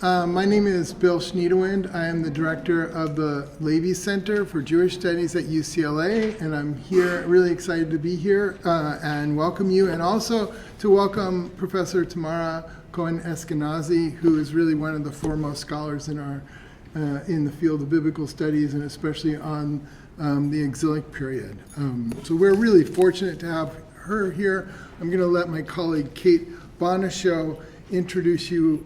My name is Bill Schniedewind. I am the director of the Levy Center for Jewish Studies at UCLA, and I'm here, really excited to be here and welcome you, and also to welcome Professor Tamara Eskenazi, who is really one of the foremost scholars in our in the field of biblical studies, and especially on the exilic period. So we're really fortunate to have her here. I'm going to let my colleague Kate Bonishow introduce you,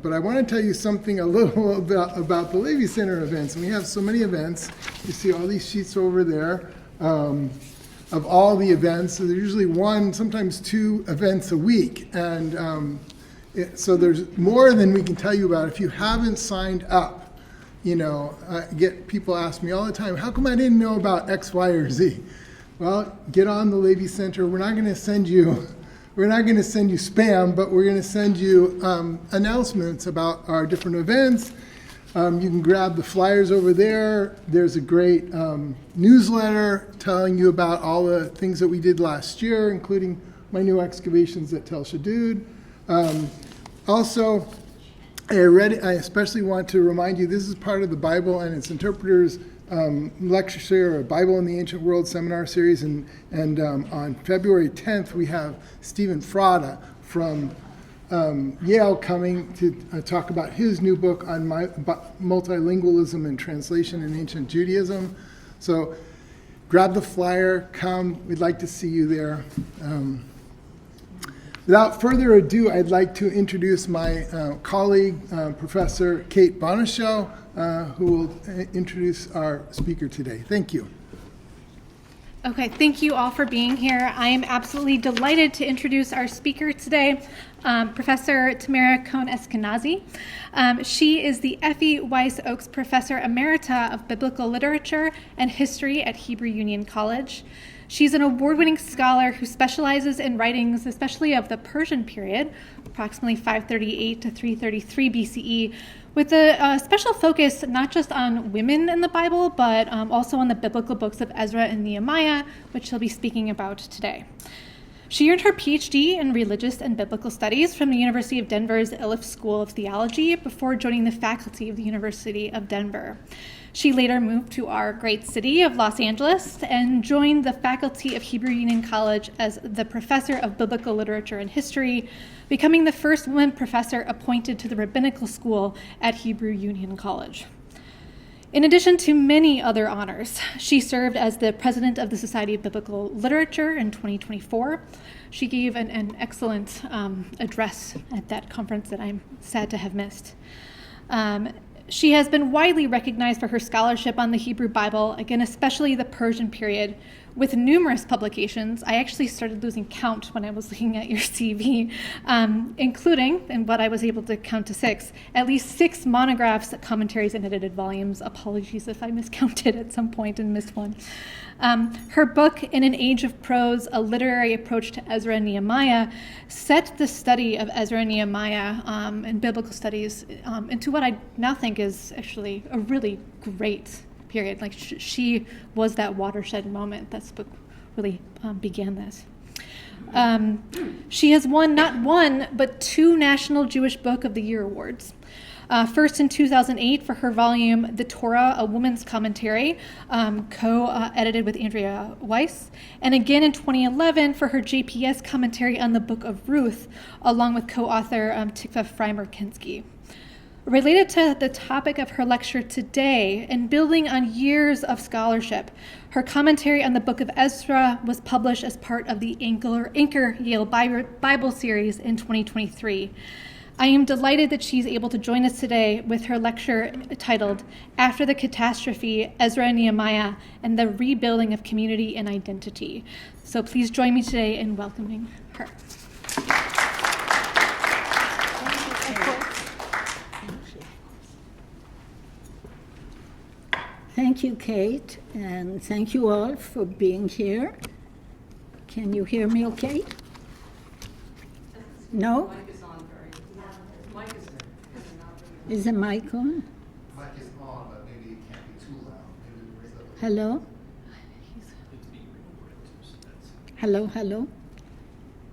but I want to tell you something a little about the Levy Center events. And we have so many events. You see all these sheets over there of all the events. So there's usually one, sometimes two events a week. And so there's more than we can tell you about. If you haven't signed up, you know, people ask me all the time, how come I didn't know about X, Y, or Z? Well, get on the Levy Center. We're not going to send you spam, but we're going to send you announcements about our different events. You can grab the flyers over there. There's a great newsletter telling you about all the things that we did last year, including my new excavations at Tel Shaddud. Also, I especially want to remind you, this is part of the Bible and its Interpreters lecture, or Bible in the Ancient World seminar series, and on February 10th we have Stephen Frada from Yale coming to talk about his new book on multilingualism and translation in ancient Judaism. So grab the flyer, come, we'd like to see you there. Without further ado, I'd like to introduce my colleague, Professor Kate Bonishow, who will introduce our speaker today. Thank you. Okay, thank you all for being here. I am absolutely delighted to introduce our speaker today, Professor Tamara Eskenazi. She is the F.E. Weiss Oakes Professor Emerita of Biblical Literature and History at Hebrew Union College. She's an award-winning scholar who specializes in writings, especially of the Persian period, approximately 538 to 333 BCE, with a special focus not just on women in the Bible, but also on the biblical books of Ezra and Nehemiah, which she'll be speaking about today. She earned her PhD in Religious and Biblical Studies from the University of Denver's Iliff School of Theology before joining the faculty of the University of Denver. She later moved to our great city of Los Angeles and joined the faculty of Hebrew Union College as the Professor of Biblical Literature and History, becoming the first woman professor appointed to the Rabbinical School at Hebrew Union College. In addition to many other honors, she served as the president of the Society of Biblical Literature in 2024. She gave an excellent address at that conference that I'm sad to have missed. She has been widely recognized for her scholarship on the Hebrew Bible, again, especially the Persian period, with numerous publications. I actually started losing count when I was looking at your CV, including, and what I was able to count to 6, at least 6 monographs, commentaries, and edited volumes. Apologies if I miscounted at some point and missed one. Her book, In an Age of Prose, A Literary Approach to Ezra-Nehemiah, set the study of Ezra-Nehemiah and biblical studies into what I now think is actually a really great period. Like she was that watershed moment. That book really began this. She has won not one, but 2 National Jewish Book of the Year awards. First in 2008 for her volume, The Torah, A Woman's Commentary, co-edited with Andrea Weiss, and again in 2011 for her JPS commentary on the Book of Ruth, along with co-author Tikva Freimer-Kinski. Related to the topic of her lecture today, and building on years of scholarship, her commentary on the Book of Ezra was published as part of the Anchor Yale Bible series in 2023. I am delighted that she's able to join us today with her lecture titled After the Catastrophe, Ezra-Nehemiah and the Rebuilding of Community and Identity. So please join me today in welcoming her. Thank you, Kate, and thank you all for being here. Can you hear me okay? No? Is the mic on? Mic is on, but maybe it can't be too loud. Maybe raise up. Hello? Hello, hello?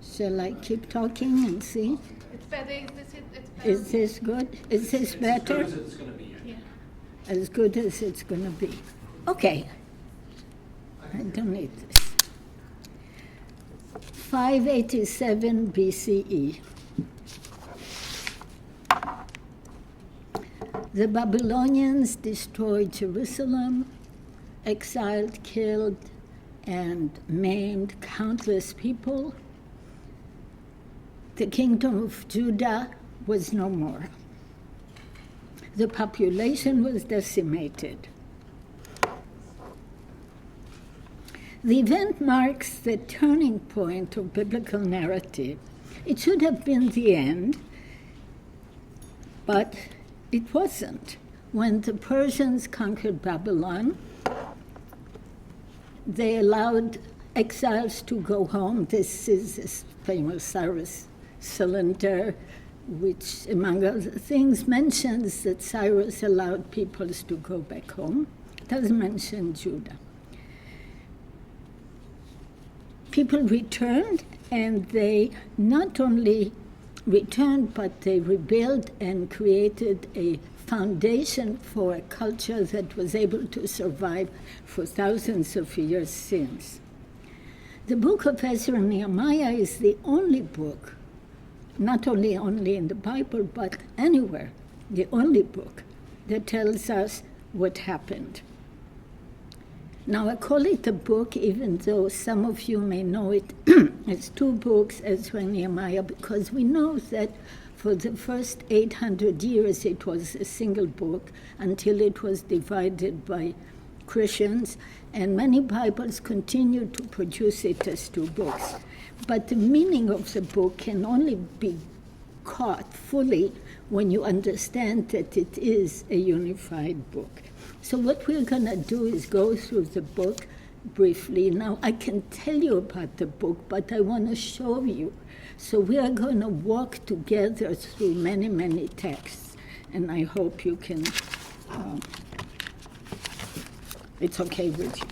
Shall I keep talking and see? It's Is this good? Is this better? As good as it's going to be. Yeah. As good as it's going to be. Okay. I don't need this. 587 BCE. The Babylonians destroyed Jerusalem, exiled, killed, and maimed countless people. The kingdom of Judah was no more. The population was decimated. The event marks the turning point of biblical narrative. It should have been the end, but it wasn't. When the Persians conquered Babylon, they allowed exiles to go home. This is this famous Cyrus cylinder, which, among other things, mentions that Cyrus allowed peoples to go back home. It doesn't mention Judah. People returned, and they not only returned, but they rebuilt and created a foundation for a culture that was able to survive for thousands of years since. The book of Ezra-Nehemiah is the only book, not only in the Bible, but anywhere, the only book that tells us what happened. Now, I call it a book, even though some of you may know it as two books, Ezra and Nehemiah, because we know that for the first 800 years it was a single book until it was divided by Christians, and many Bibles continue to produce it as two books. But the meaning of the book can only be caught fully when you understand that it is a unified book. So what we're going to do is go through the book briefly. Now, I can tell you about the book, but I want to show you. So we are going to walk together through many, many texts, and I hope you can, it's okay with you.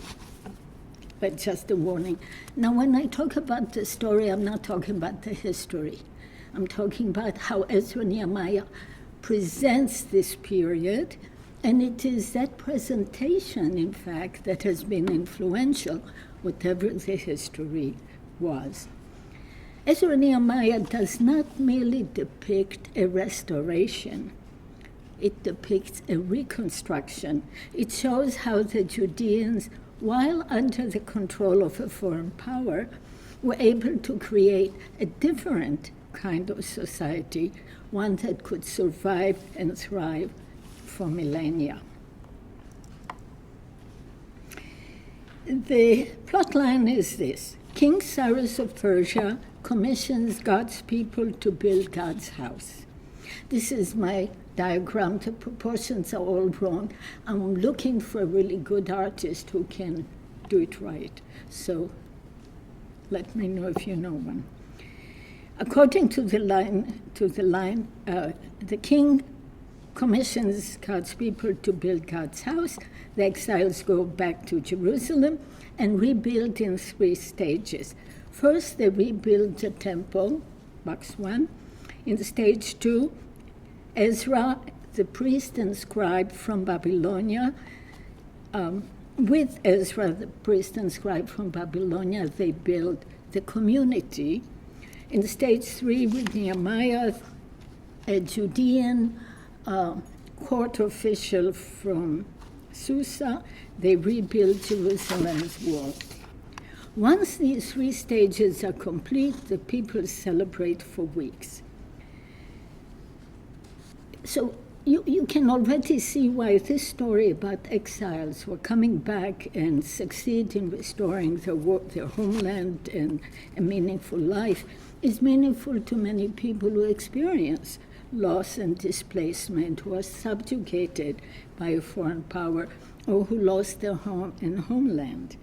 But just a warning. Now, when I talk about the story, I'm not talking about the history. I'm talking about how Ezra-Nehemiah presents this period. And it is that presentation, in fact, that has been influential, whatever the history was. Ezra-Nehemiah does not merely depict a restoration. It depicts a reconstruction. It shows how the Judeans, while under the control of a foreign power, were able to create a different kind of society, one that could survive and thrive for millennia. The plot line is this. King Cyrus of Persia commissions God's people to build God's house. This is my diagram. The proportions are all wrong. I'm looking for a really good artist who can do it right. So let me know if you know one. According to the line, the king commissions God's people to build God's house. The exiles go back to Jerusalem and rebuild in 3 stages. First, they rebuild the temple, box 1. In stage 2, Ezra, the priest and scribe from Babylonia, with Ezra, the priest and scribe from Babylonia, they build the community. In stage 3, with Nehemiah, a Judean court official from Susa, they rebuild Jerusalem's wall. Once these 3 stages are complete, the people celebrate for weeks. So you can already see why this story about exiles who are coming back and succeed in restoring their homeland and a meaningful life is meaningful to many people who experience loss and displacement, who are subjugated by a foreign power, or who lost their home and homeland.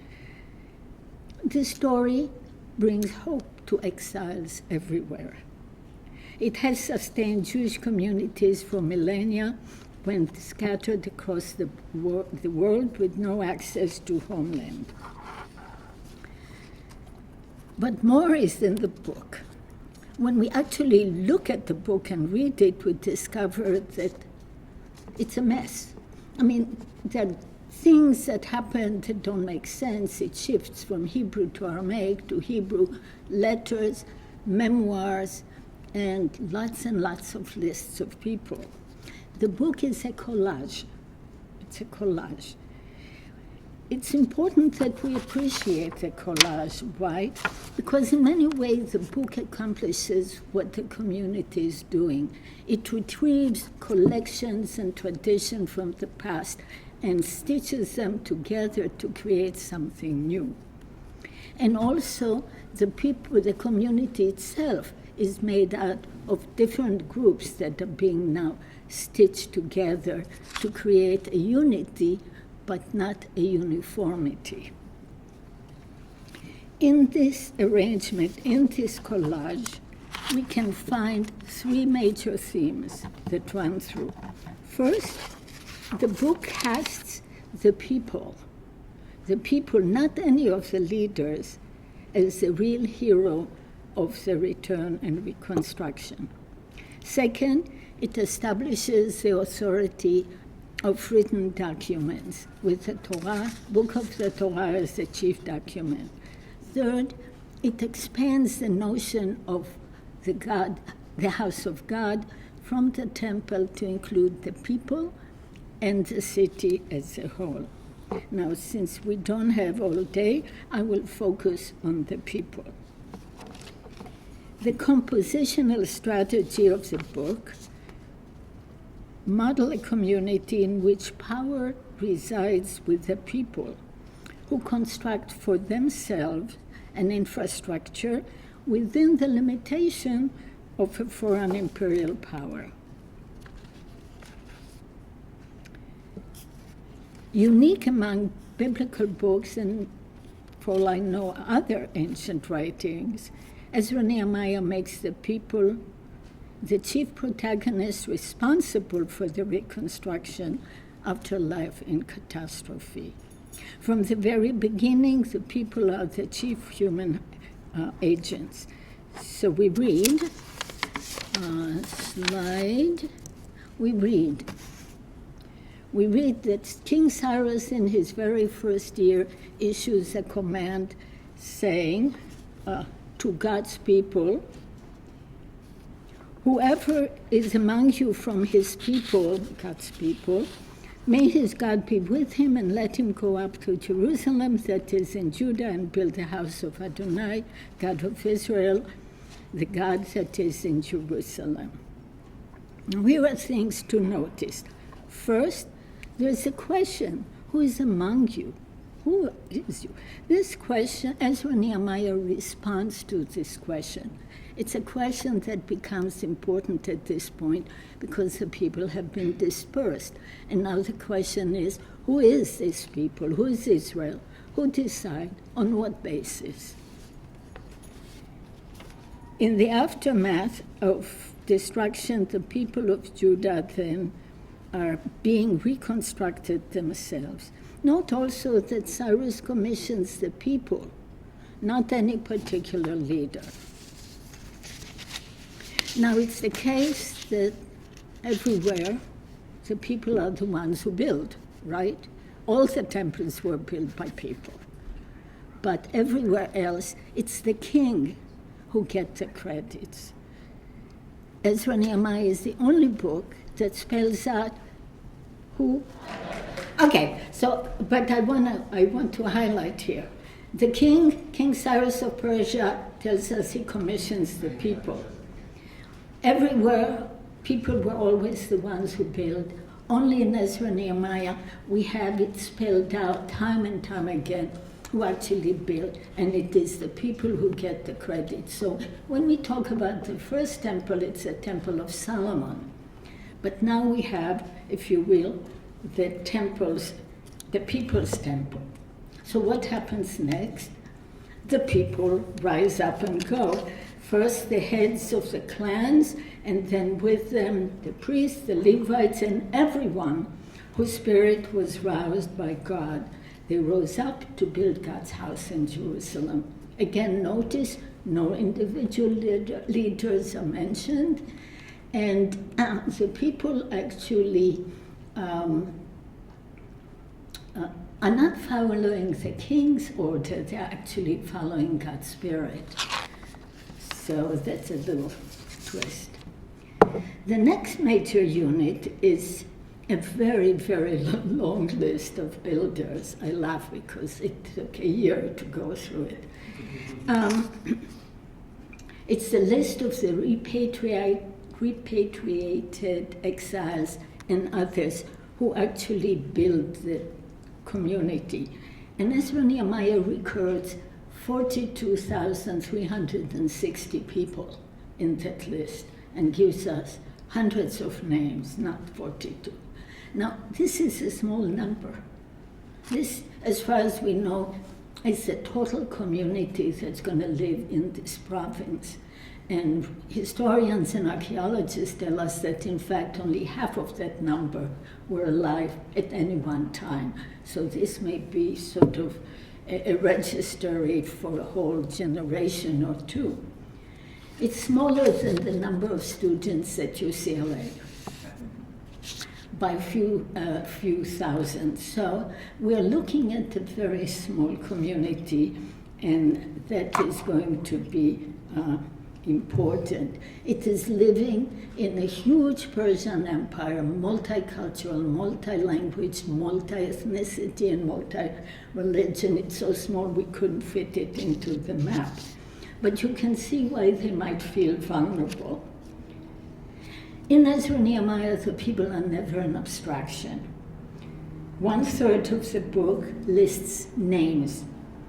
This story brings hope to exiles everywhere. It has sustained Jewish communities for millennia when scattered across the world with no access to homeland. But more is in the book. when we actually look at the book and read it, we discover that it's a mess. I mean, there are things that happen that don't make sense. It shifts from Hebrew to Aramaic to Hebrew, letters, memoirs, and lots of lists of people. The book is a collage. It's a collage. It's important that we appreciate the collage. Why? Because in many ways the book accomplishes what the community is doing. It retrieves collections and tradition from the past and stitches them together to create something new. And also the people, the community itself is made out of different groups that are being now stitched together to create a unity, but not a uniformity. In this arrangement, in this collage, we can find three major themes that run through. First, the book casts the people, not any of the leaders, as the real hero of the return and reconstruction. Second, it establishes the authority of written documents, with the Torah, Book of the Torah as the chief document. Third, it expands the notion of the house of God, from the temple to include the people and the city as a whole. Now, since we don't have all day, I will focus on the people. The compositional strategy of the book model a community in which power resides with the people, who construct for themselves an infrastructure within the limitation of a foreign imperial power. Unique among biblical books and, for all I know, other ancient writings, Ezra-Nehemiah makes the people the chief protagonist responsible for the reconstruction after life in catastrophe. From the very beginning, the people are the chief human agents. So we read, we read that King Cyrus in his very first year issues a command saying to God's people, whoever is among you from his people, God's people, may his God be with him, and let him go up to Jerusalem, that is in Judah, and build the house of Adonai, God of Israel, the God that is in Jerusalem. Now, here are things to notice. First, there's a question, who is among you? Who is you? This question, Ezra-Nehemiah responds to this question. It's a question that becomes important at this point because the people have been dispersed. And now the question is, who is this people? Who is Israel? Who decide? On what basis? In the aftermath of destruction, the people of Judah then are being reconstructed themselves. Note also that Cyrus commissions the people, not any particular leader. Now, it's the case that everywhere the people are the ones who build, right? All the temples were built by people. But everywhere else, it's the king who gets the credits. Ezra-Nehemiah is the only book that spells out who. Okay, so, but I want to highlight here. The King Cyrus of Persia, tells us he commissions the people. Everywhere, people were always the ones who built. Only in Ezra-Nehemiah, we have it spelled out time and time again who actually built, and it is the people who get the credit. So when we talk about the first temple, it's a temple of Solomon. But now we have, if you will, the people's temple. So what happens next? The people rise up and go. First the heads of the clans, and then with them the priests, the Levites, and everyone whose spirit was roused by God. They rose up to build God's house in Jerusalem Again, notice no individual leaders are mentioned, and the people actually are not following the king's order, they're actually following God's spirit. So that's a little twist. The next major unit is a very, very long list of builders. I laugh because it took a year to go through it. It's the list of the repatriated exiles and others who actually built the community. And Ezra-Nehemiah records 42,360 people in that list and gives us hundreds of names, not 42. Now, this is a small number. This, as far as we know, is the total community that's going to live in this province. And historians and archaeologists tell us that, in fact, only half of that number were alive at any one time. So this may be sort of a registry for a whole generation or two. It's smaller than the number of students at UCLA by a few thousand. So we're looking at a very small community, and that is going to be important. It is living in a huge Persian empire, multicultural, multi-language, multi-ethnicity, and multi-religion. It's so small we couldn't fit it into the map. But you can see why they might feel vulnerable. In Ezra-Nehemiah, the people are never an abstraction. 1/3 of the book lists names,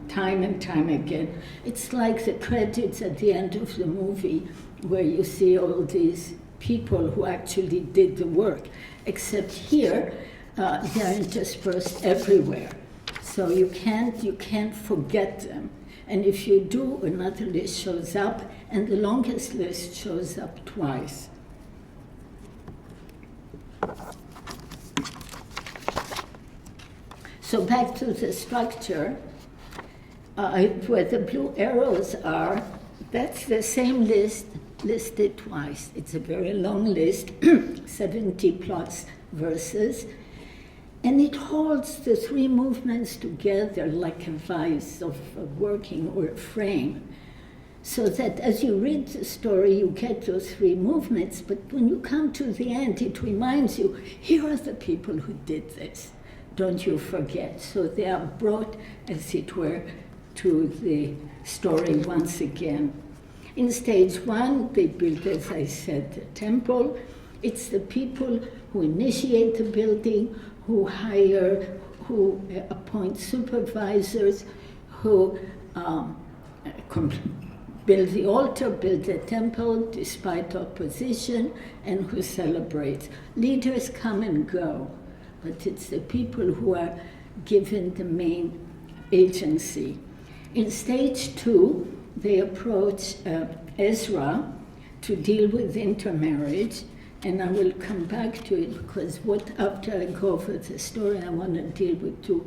time and time again. It's like the credits at the end of the movie where you see all these people who actually did the work, except here they are interspersed everywhere. So you can't forget them. And if you do, another list shows up, and the longest list shows up twice. So back to the structure, where the blue arrows are, that's the same list listed twice. It's a very long list, 70 plus verses, and it holds the three movements together like a vise of working or a frame, so that as you read the story, you get those three movements, but when you come to the end, it reminds you, here are the people who did this. Don't you forget. So they are brought, as it were, to the story once again. In stage one, they built, as I said, the temple. It's the people who initiate the building, who hire, who appoint supervisors, who build the altar, build the temple despite opposition, and who celebrate. Leaders come and go, but it's the people who are given the main agency. In stage two, they approach Ezra to deal with intermarriage, and I will come back to it because after I go over the story, I want to deal with two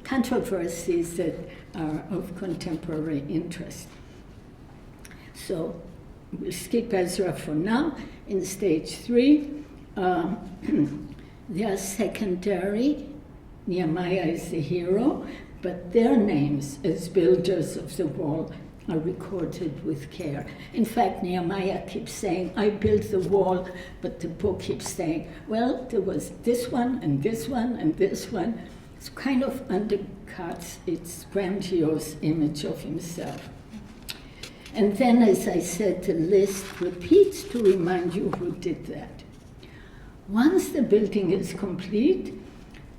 controversies that are of contemporary interest. So we'll skip Ezra for now. In stage three, they are secondary. Nehemiah is the hero, but their names as builders of the wall are recorded with care. In fact, Nehemiah keeps saying, I built the wall, but the book keeps saying, well, there was this one and this one and this one. It kind of undercuts its grandiose image of himself. And then, as I said, the list repeats to remind you who did that. Once the building is complete,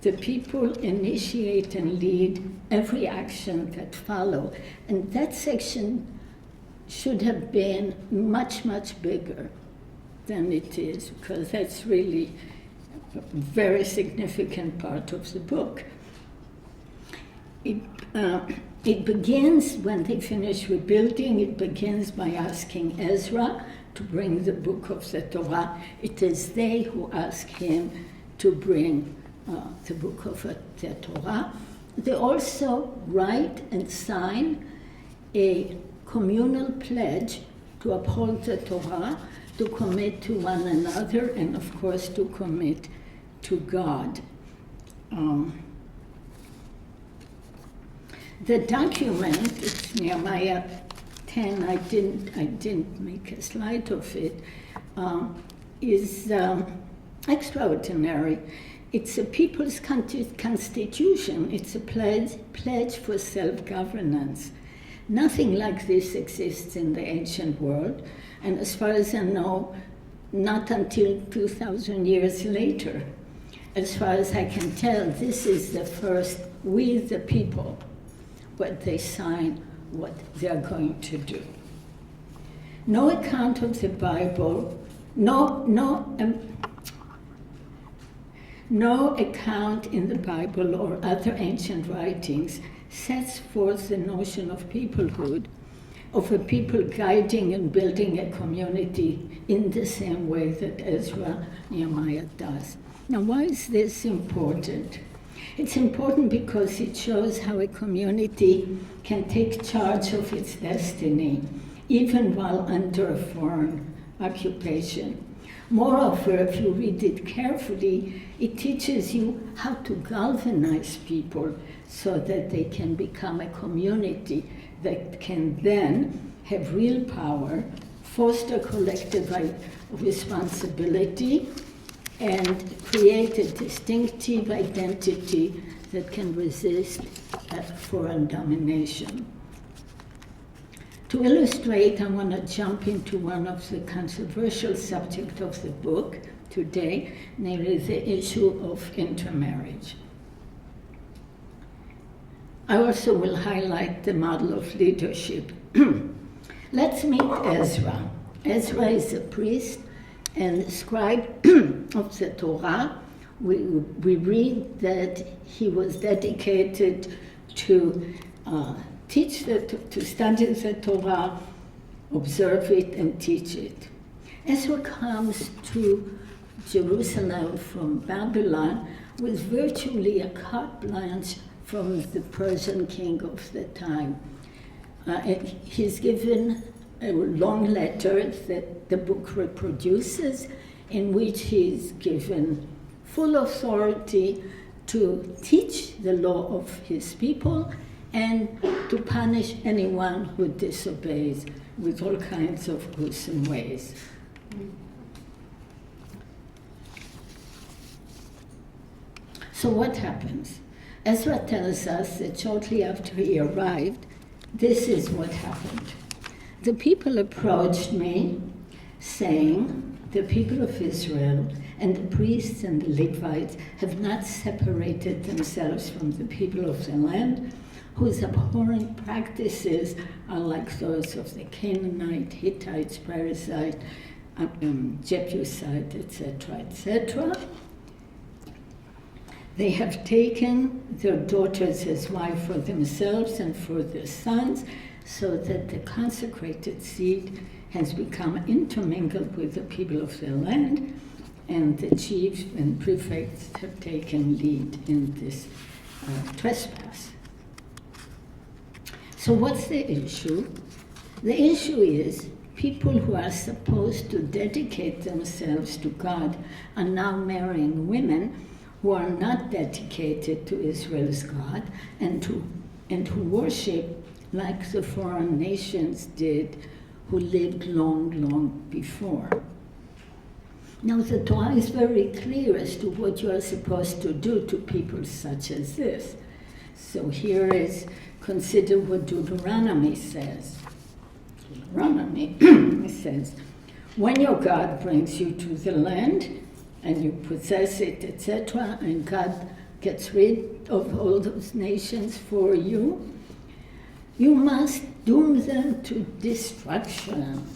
the people initiate and lead every action that follow. And that section should have been much, much bigger than it is, because that's really a very significant part of the book. It begins, when they finish rebuilding, it begins by asking Ezra to bring the book of the Torah. It is they who ask him to bring the book of the Torah. they also write and sign a communal pledge to uphold the Torah, to commit to one another, and of course to commit to God. The document, it's Nehemiah 10, I didn't make a slide of it, is extraordinary. It's a people's constitution. It's a pledge for self-governance. Nothing like this exists in the ancient world, and as far as I know, not until 2,000 years later. As far as I can tell, this is the first, we the people, what they sign, what they're going to do. No account of the Bible, no account in the Bible or other ancient writings sets forth the notion of peoplehood, of a people guiding and building a community in the same way that Ezra-Nehemiah does. Now, why is this important? It's important because it shows how a community can take charge of its destiny, even while under a foreign occupation. Moreover, if you read it carefully, it teaches you how to galvanize people so that they can become a community that can then have real power, foster collective responsibility, and create a distinctive identity that can resist foreign domination. To illustrate, I want to jump into one of the controversial subjects of the book today, namely the issue of intermarriage. I also will highlight the model of leadership. Let's meet Ezra. Ezra is a priest and scribe of the Torah. We read that he was dedicated to to study the Torah, observe it, and teach it. Ezra comes to Jerusalem from Babylon with virtually a carte blanche from the Persian king of the time. He's given a long letter that the book reproduces, in which he's given full authority to teach the law of his people and to punish anyone who disobeys with all kinds of gruesome ways. So what happens? Ezra tells us that shortly after he arrived, this is what happened. The people approached me, saying, the people of Israel and the priests and the Levites have not separated themselves from the people of the land, whose abhorrent practices are like those of the Canaanite, Hittite, Perizzite, Jebusite, etc., etc. They have taken their daughters as wives for themselves and for their sons, so that the consecrated seed has become intermingled with the people of the land, and the chiefs and prefects have taken lead in this trespass. So what's the issue? The issue is people who are supposed to dedicate themselves to God are now marrying women who are not dedicated to Israel's God and who worship like the foreign nations did, who lived long before. Now the Torah is very clear as to what you are supposed to do to people such as this. So here is, consider what Deuteronomy says. Deuteronomy says, when your God brings you to the land and you possess it, etc., and God gets rid of all those nations for you, you must doom them to destruction.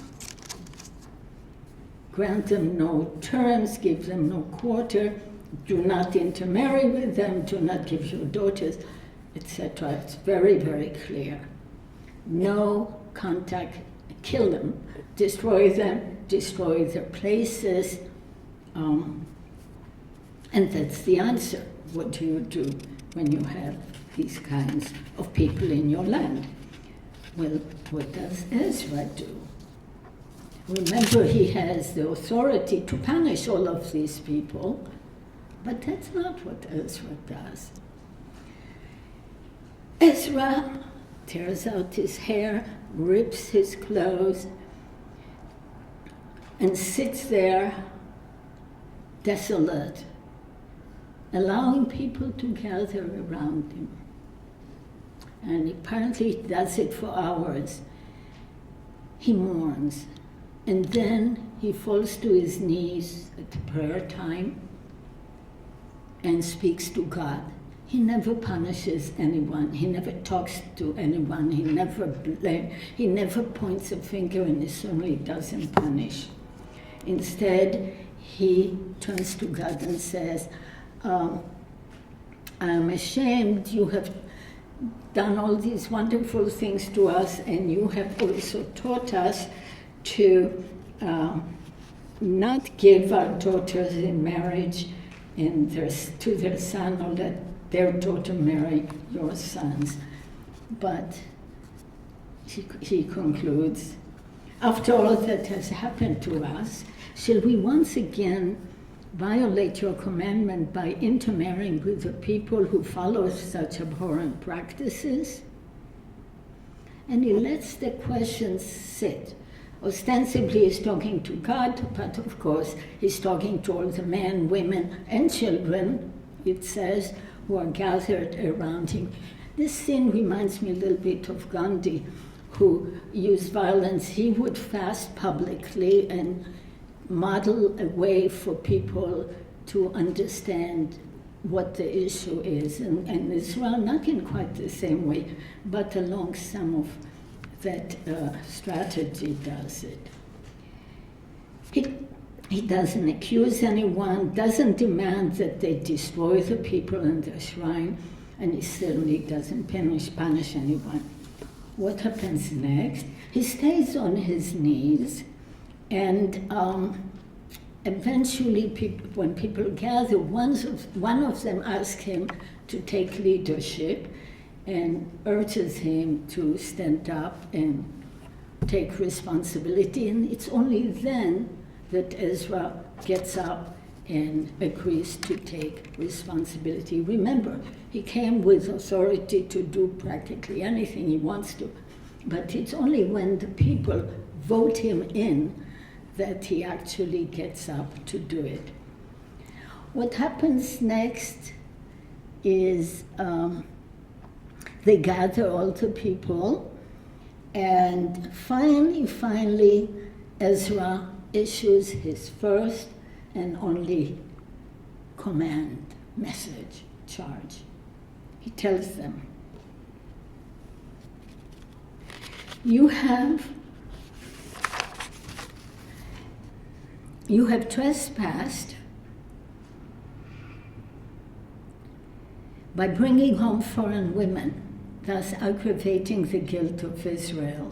Grant them no terms, give them no quarter, do not intermarry with them, do not give your daughters, etc. It's very, very clear. No contact, kill them, destroy their places, and that's the answer. What do you do when you have these kinds of people in your land. Well, what does Ezra do? Remember, he has the authority to punish all of these people, but that's not what Ezra does. Ezra tears out his hair, rips his clothes, and sits there desolate, allowing people to gather around him. And apparently he does it for hours. He mourns, and then he falls to his knees at prayer time and speaks to God. He never punishes anyone. He never talks to anyone. He never blames. He never points a finger, and he certainly doesn't punish. Instead, he turns to God and says, I am ashamed you have done all these wonderful things to us, and you have also taught us to not give our daughters in marriage to their son, or let their daughter marry your sons. But he concludes, after all that has happened to us, shall we once again violate your commandment by intermarrying with the people who follow such abhorrent practices? And he lets the questions sit. Ostensibly he's talking to God, but of course he's talking to all the men, women, and children, it says, who are gathered around him. This scene reminds me a little bit of Gandhi, who used violence. He would fast publicly and model a way for people to understand what the issue is. And Israel, not in quite the same way, but along some of that strategy does it. He doesn't accuse anyone, doesn't demand that they destroy the people in the shrine, and he certainly doesn't punish anyone. What happens next? He stays on his knees, and eventually, when people gather, one of them asks him to take leadership and urges him to stand up and take responsibility. And it's only then that Ezra gets up and agrees to take responsibility. Remember, he came with authority to do practically anything he wants to, but it's only when the people vote him in that he actually gets up to do it. What happens next is they gather all the people, and finally, Ezra issues his first and only command, message, charge. He tells them, you have trespassed by bringing home foreign women, thus aggravating the guilt of Israel.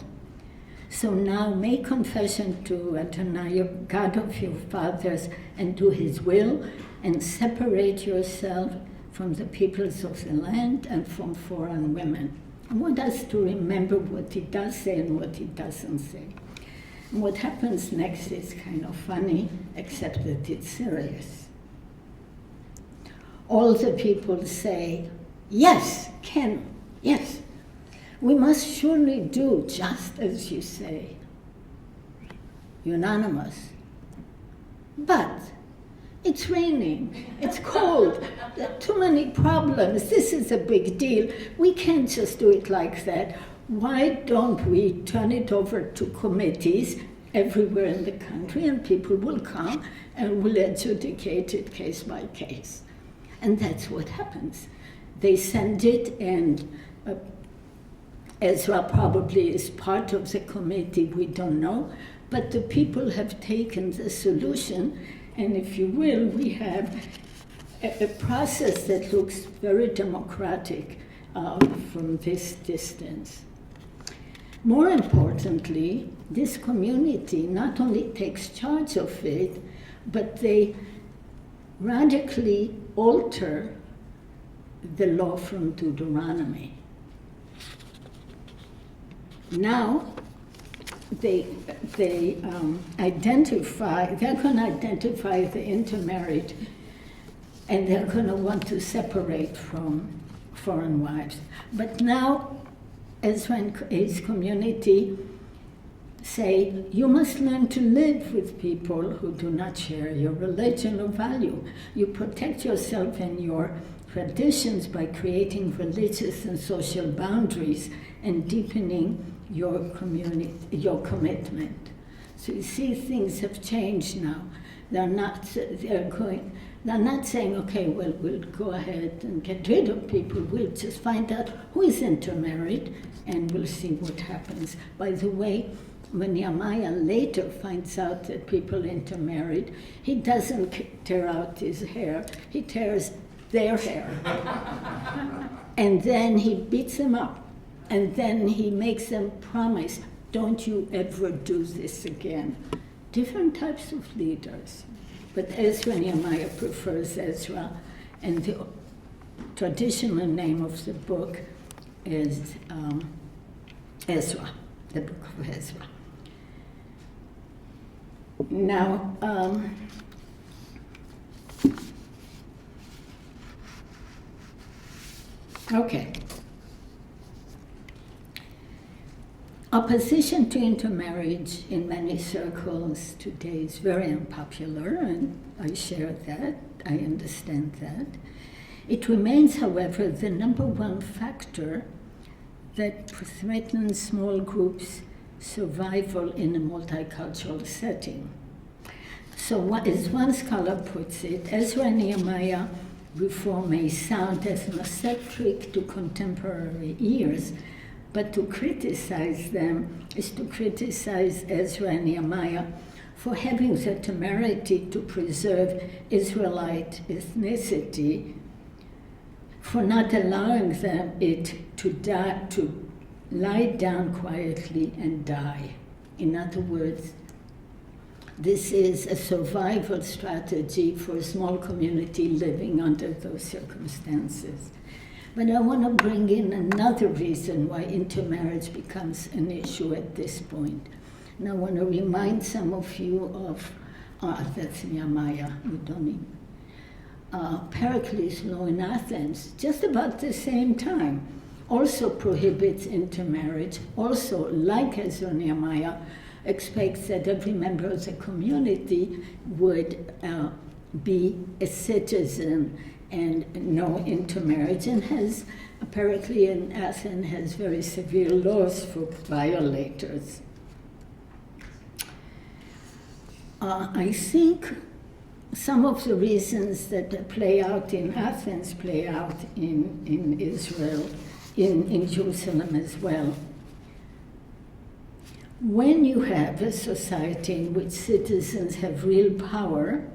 So now make confession to Adonai, God of your fathers, and do his will, and separate yourself from the peoples of the land and from foreign women. I want us to remember what he does say and what he doesn't say. And what happens next is kind of funny, except that it's serious. All the people say, yes, Ken, yes. We must surely do just as you say. Unanimous. But it's raining, it's cold, there are too many problems, this is a big deal. We can't just do it like that. Why don't we turn it over to committees everywhere in the country, and people will come and will adjudicate it case by case. And that's what happens. They send it, and Ezra probably is part of the committee, we don't know, but the people have taken the solution, and if you will, we have a process that looks very democratic from this distance. More importantly, this community not only takes charge of it, but they radically alter the law from Deuteronomy. Now, they're going to identify the intermarried, and they're going to want to separate from foreign wives. But now, Ezra and his community say, you must learn to live with people who do not share your religion or value. You protect yourself and your traditions by creating religious and social boundaries and deepening your commitment. So you see, things have changed now. They're not saying, okay, well, we'll go ahead and get rid of people. We'll just find out who is intermarried, and we'll see what happens. By the way, when Nehemiah later finds out that people intermarried, he doesn't tear out his hair, he tears their hair. And then he beats them up. And then he makes them promise, don't you ever do this again. Different types of leaders. But Ezra-Nehemiah prefers Ezra, and the traditional name of the book is Ezra, the book of Ezra. Now, okay. Opposition to intermarriage in many circles today is very unpopular, and I share that, I understand that. It remains, however, the number one factor that threatens small groups' survival in a multicultural setting. So, as one scholar puts it, Ezra-Nehemiah reform may sound ethnocentric to contemporary ears, but to criticize them is to criticize Ezra and Nehemiah for having the temerity to preserve Israelite ethnicity, for not allowing them to lie down quietly and die. In other words, this is a survival strategy for a small community living under those circumstances. But I want to bring in another reason why intermarriage becomes an issue at this point. And I want to remind some of you of, that's Nehemiah, we don't need, Pericles' law in Athens, just about the same time, also prohibits intermarriage, also, like Ezra-Nehemiah, expects that every member of the community would be a citizen and no intermarriage, and has, apparently in Athens, has very severe laws for violators. I think some of the reasons that play out in Athens play out in Israel, in Jerusalem as well. When you have a society in which citizens have real power,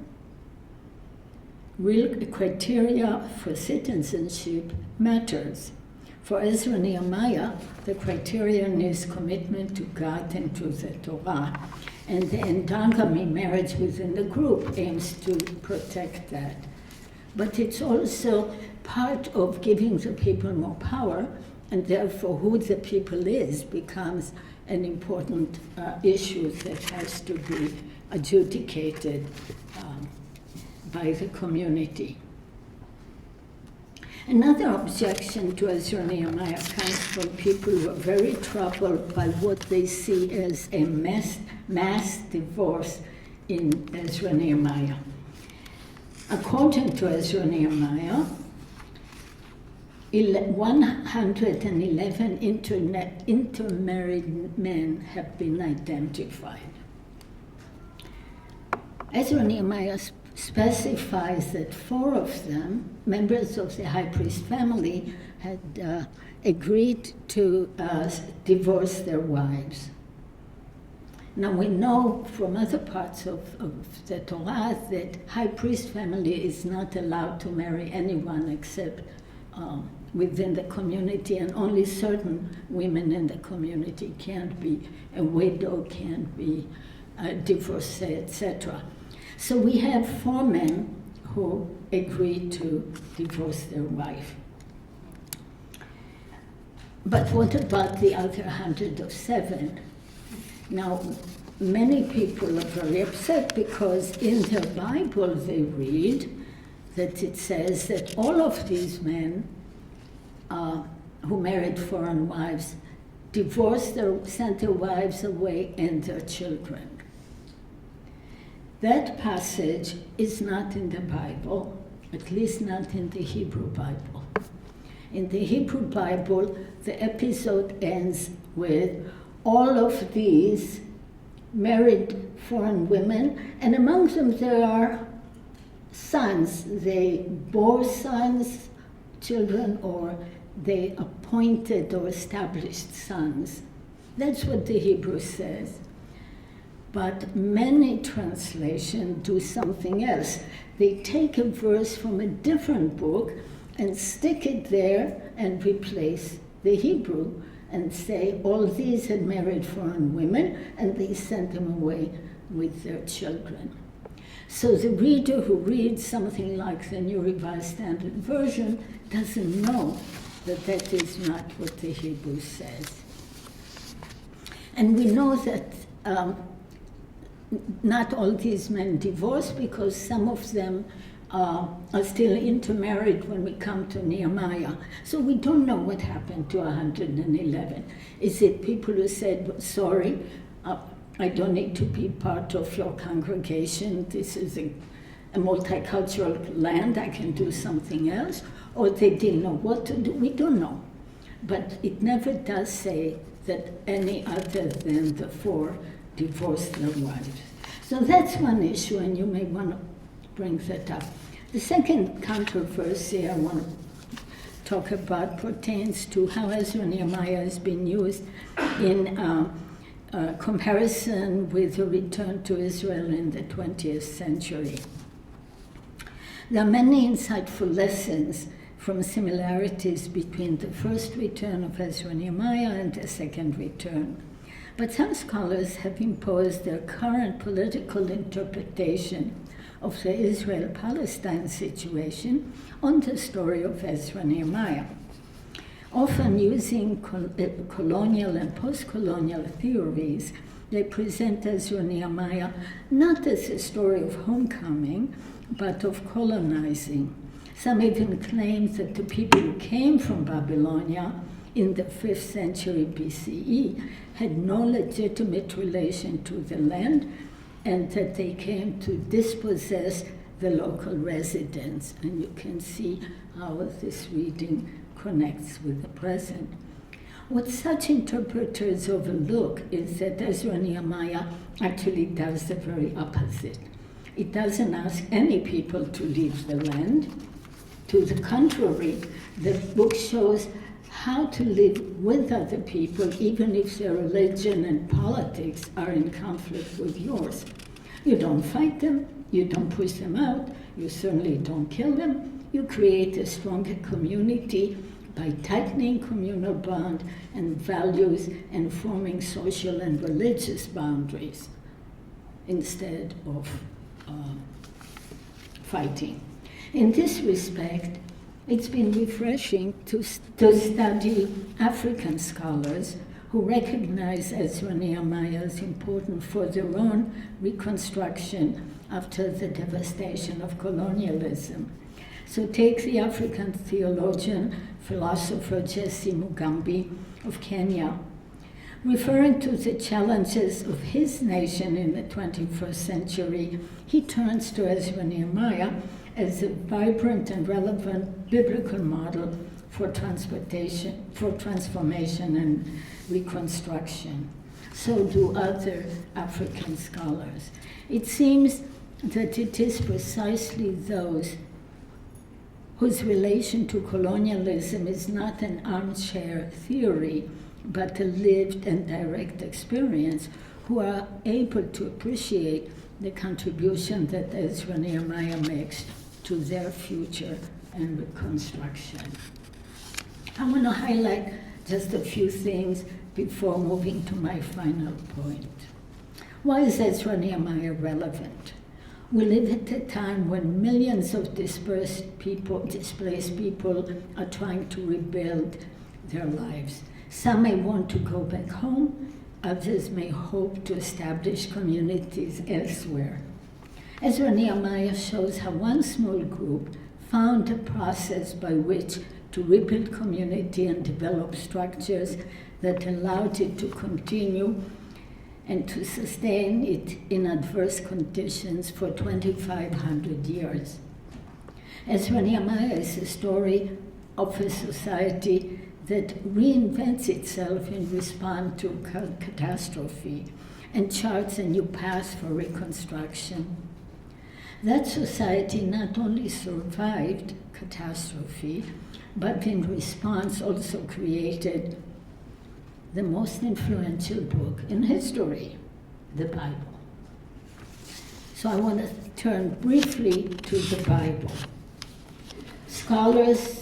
real criteria for citizenship matters. For Ezra and Nehemiah, the criterion is commitment to God and to the Torah. And the endogamy, marriage within the group, aims to protect that. But it's also part of giving the people more power, and therefore who the people is becomes an important issue that has to be adjudicated by the community. Another objection to Ezra-Nehemiah comes from people who are very troubled by what they see as a mass divorce in Ezra-Nehemiah. According to Ezra-Nehemiah, 111 intermarried men have been identified. Ezra-Nehemiah specifies that 4 of them, members of the high priest family, had agreed to divorce their wives. Now we know from other parts of the Torah that high priest family is not allowed to marry anyone except within the community, and only certain women in the community can't be a widow, can't be a divorcee, etc. So we have 4 men who agreed to divorce their wife. But what about the other 107? Now, many people are very upset because in their Bible they read that it says that all of these men who married foreign wives sent their wives away and their children. That passage is not in the Bible, at least not in the Hebrew Bible. In the Hebrew Bible, the episode ends with all of these married foreign women, and among them there are sons. They bore sons, children, or they appointed or established sons. That's what the Hebrew says. But many translations do something else. They take a verse from a different book and stick it there and replace the Hebrew and say all these had married foreign women and they sent them away with their children. So the reader who reads something like the New Revised Standard Version doesn't know that that is not what the Hebrew says. And we know that not all these men divorced because some of them are still intermarried when we come to Nehemiah. So we don't know what happened to 111. Is it people who said, sorry, I don't need to be part of your congregation, this is a multicultural land, I can do something else, or they didn't know what to do? We don't know. But it never does say that any other than the four divorced their wives. So that's one issue, and you may want to bring that up. The second controversy I want to talk about pertains to how Ezra-Nehemiah has been used in comparison with the return to Israel in the 20th century. There are many insightful lessons from similarities between the first return of Ezra-Nehemiah and the second return. But some scholars have imposed their current political interpretation of the Israel-Palestine situation on the story of Ezra-Nehemiah. Often using colonial and post-colonial theories, they present Ezra-Nehemiah not as a story of homecoming, but of colonizing. Some even claim that the people who came from Babylonia in the 5th century BCE had no legitimate relation to the land, and that they came to dispossess the local residents. And you can see how this reading connects with the present. What such interpreters overlook is that Ezra-Nehemiah actually does the very opposite. It doesn't ask any people to leave the land. To the contrary, the book shows how to live with other people, even if their religion and politics are in conflict with yours. You don't fight them, you don't push them out, you certainly don't kill them. You create a stronger community by tightening communal bond and values and forming social and religious boundaries instead of fighting. In this respect, it's been refreshing to study African scholars who recognize Ezra-Nehemiah as important for their own reconstruction after the devastation of colonialism. So take the African theologian, philosopher Jesse Mugambi of Kenya. Referring to the challenges of his nation in the 21st century, he turns to Ezra-Nehemiah as a vibrant and relevant biblical model for transformation and reconstruction. So do other African scholars. It seems that it is precisely those whose relation to colonialism is not an armchair theory, but a lived and direct experience, who are able to appreciate the contribution that Ezra-Nehemiah makes to their future and reconstruction. I want to highlight just a few things before moving to my final point. Why is Ezra-Nehemiah relevant? We live at a time when millions of displaced people are trying to rebuild their lives. Some may want to go back home, others may hope to establish communities elsewhere. Ezra-Nehemiah shows how one small group found a process by which to rebuild community and develop structures that allowed it to continue and to sustain it in adverse conditions for 2,500 years. Ezra-Nehemiah is a story of a society that reinvents itself in response to catastrophe and charts a new path for reconstruction. That society not only survived catastrophe, but in response also created the most influential book in history, the Bible. So I want to turn briefly to the Bible. Scholars,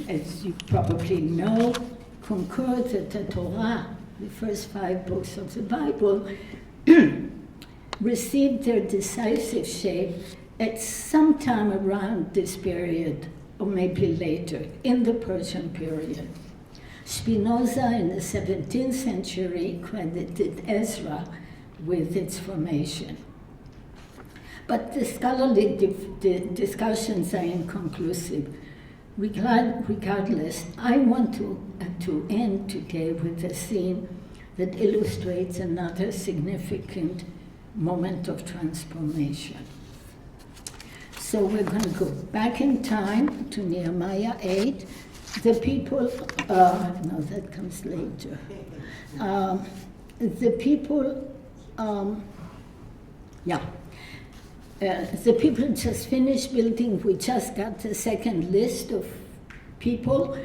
as you probably know, concur that the Torah, the first 5 books of the Bible, received their decisive shape at some time around this period, or maybe later, in the Persian period. Spinoza in the 17th century credited Ezra with its formation. But the scholarly discussions are inconclusive. Regardless, I want to end today with a scene that illustrates another significant moment of transformation. So we're going to go back in time to Nehemiah 8. The people, no, that comes later. The people just finished building. We just got the second list of people,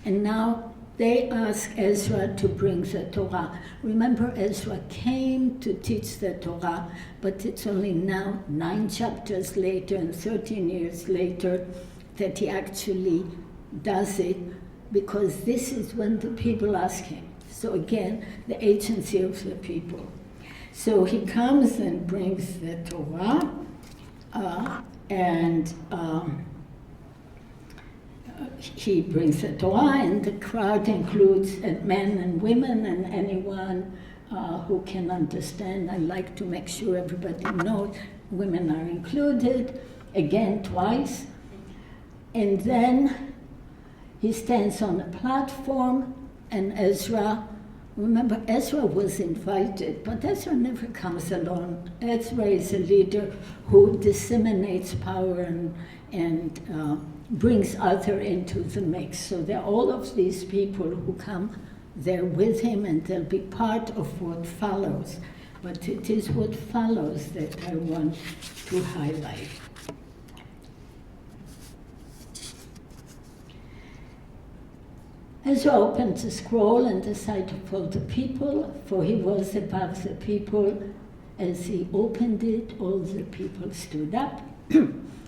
and now they ask Ezra to bring the Torah. Remember, Ezra came to teach the Torah, but it's only now, 9 chapters later and 13 years later, that he actually does it, because this is when the people ask him. So again, the agency of the people. So he comes and brings the Torah, he brings the Torah, and the crowd includes men and women and anyone who can understand. I like to make sure everybody knows women are included, again twice. And then he stands on a platform, and Ezra, remember, Ezra was invited, but Ezra never comes alone. Ezra is a leader who disseminates power and brings others into the mix. So there are all of these people who come there with him, and they'll be part of what follows. But it is what follows that I want to highlight. Ezra opened the scroll and the sight of all the people, for he was above the people. As he opened it, all the people stood up.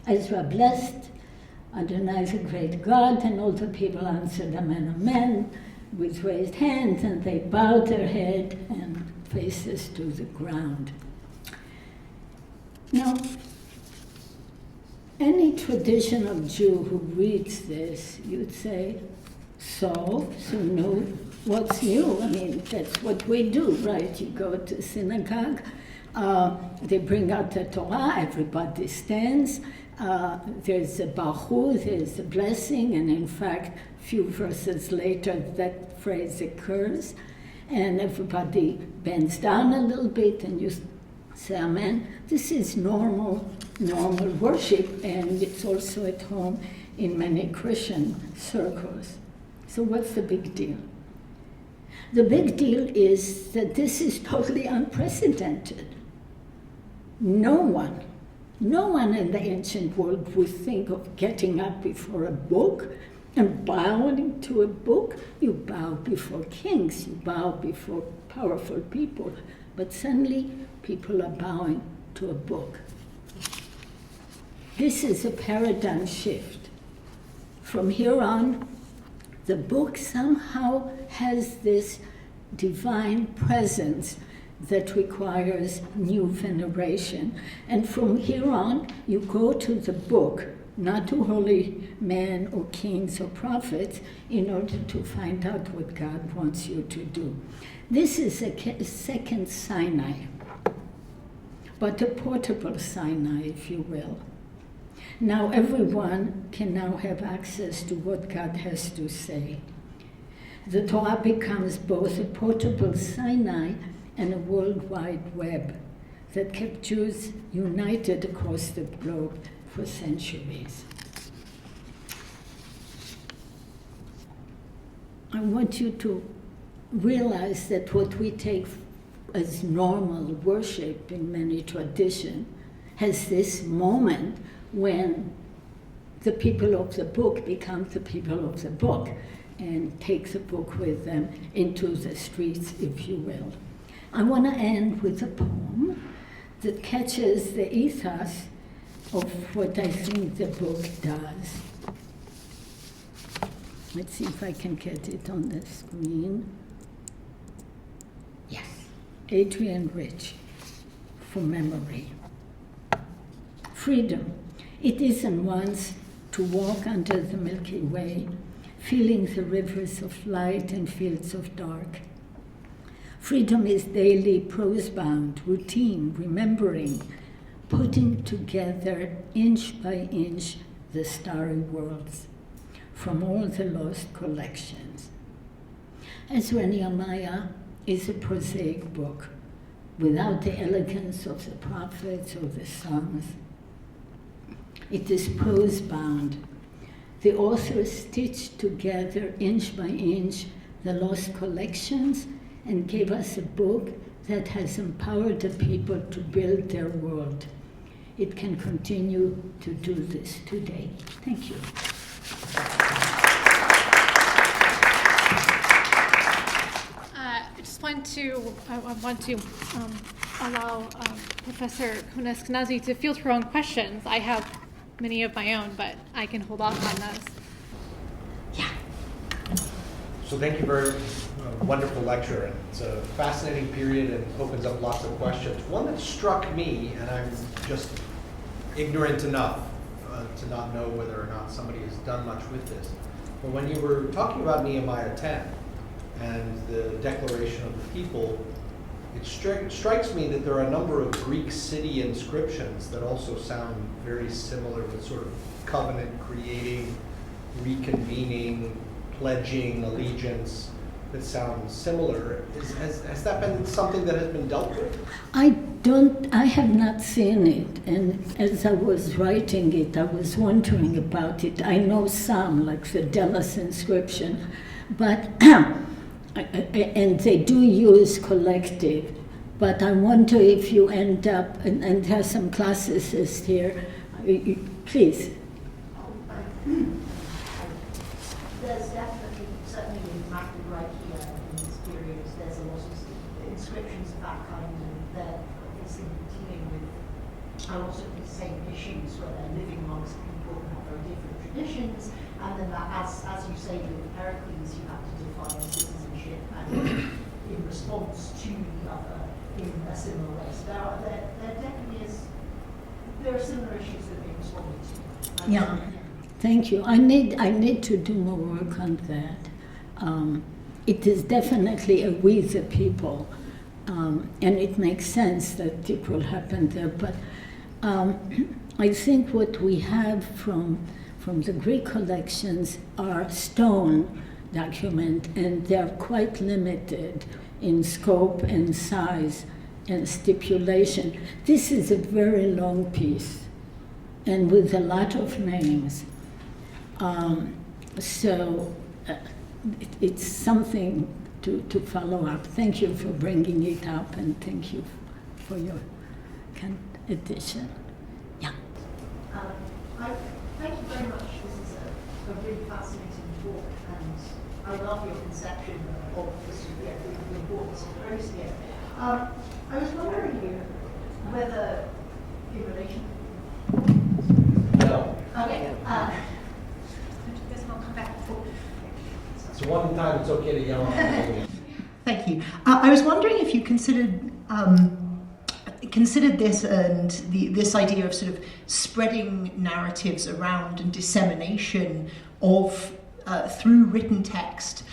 Ezra blessed Adonai the great God, and all the people answered Amen, Amen, with raised hands, and they bowed their head and faces to the ground. Now, any traditional Jew who reads this, you'd say, so new, what's new? I mean, that's what we do, right? You go to synagogue, they bring out the Torah, everybody stands, there's a baruch, there's a blessing, and in fact, a few verses later, that phrase occurs, and everybody bends down a little bit, and you say Amen. This is normal worship, and it's also at home in many Christian circles. So what's the big deal? The big deal is that this is totally unprecedented. No one in the ancient world would think of getting up before a book and bowing to a book. You bow before kings, you bow before powerful people, but suddenly people are bowing to a book. This is a paradigm shift. From here on, the book somehow has this divine presence that requires new veneration. And from here on, you go to the book not to holy men or kings or prophets, in order to find out what God wants you to do. This is a second Sinai, but a portable Sinai, if you will. Now everyone can now have access to what God has to say. The Torah becomes both a portable Sinai and a World Wide Web that kept Jews united across the globe for centuries. I want you to realize that what we take as normal worship in many traditions has this moment when the people of the book become the people of the book and take the book with them into the streets, if you will. I want to end with a poem that catches the ethos of what I think the book does. Let's see if I can get it on the screen. Yes. Adrian Rich, for memory. Freedom. It isn't once to walk under the Milky Way, feeling the rivers of light and fields of dark. Freedom is daily prose-bound, routine, remembering, putting together inch by inch the starry worlds from all the lost collections. Ezra-Nehemiah is a prosaic book without the elegance of the prophets or the Psalms. It is prose-bound. The author stitched together inch by inch the lost collections and gave us a book that has empowered the people to build their world. It can continue to do this today. Thank you. I want to allow Professor Eskenazi to field her own questions. I have many of my own, but I can hold off on those. Yeah. So thank you for a wonderful lecture. And it's a fascinating period and opens up lots of questions. One that struck me, and I'm just ignorant enough to not know whether or not somebody has done much with this, but when you were talking about Nehemiah 10 and the declaration of the people, it strikes me that there are a number of Greek city inscriptions that also sound very similar, with sort of covenant creating, reconvening, pledging allegiance, that sound similar. Has that been something that has been dealt with? I have not seen it, and as I was writing it, I was wondering about it. I know some, like the Delos inscription, but and they do use collective, but I wonder if you end up, and there's some classicists here, please. There's definitely, certainly in Magna in this period, there's a lot of inscriptions of that kind, and they're obviously dealing with a lot of the same issues where they're living amongst people who have very different traditions, and then that, as you say with Pericles, you have to define citizenship and in response to the other in a similar way. So there definitely is, there are similar issues that are being responded to. Yeah. Thank you. I need to do more work on that. It is definitely a we the people, and it makes sense that it will happen there. But I think what we have from the Greek collections are stone documents, and they're quite limited in scope and size and stipulation. This is a very long piece, and with a lot of names. It's something to follow up. Thank you for bringing it up, and thank you for your addition. Yeah. Thank you very much. This is a really fascinating talk, and I love your conception of the importance of prose here. I was wondering whether, in relation. No. Okay. So one time it's okay to yell. Thank you. I was wondering if you considered considered this and this idea of sort of spreading narratives around and dissemination of through written text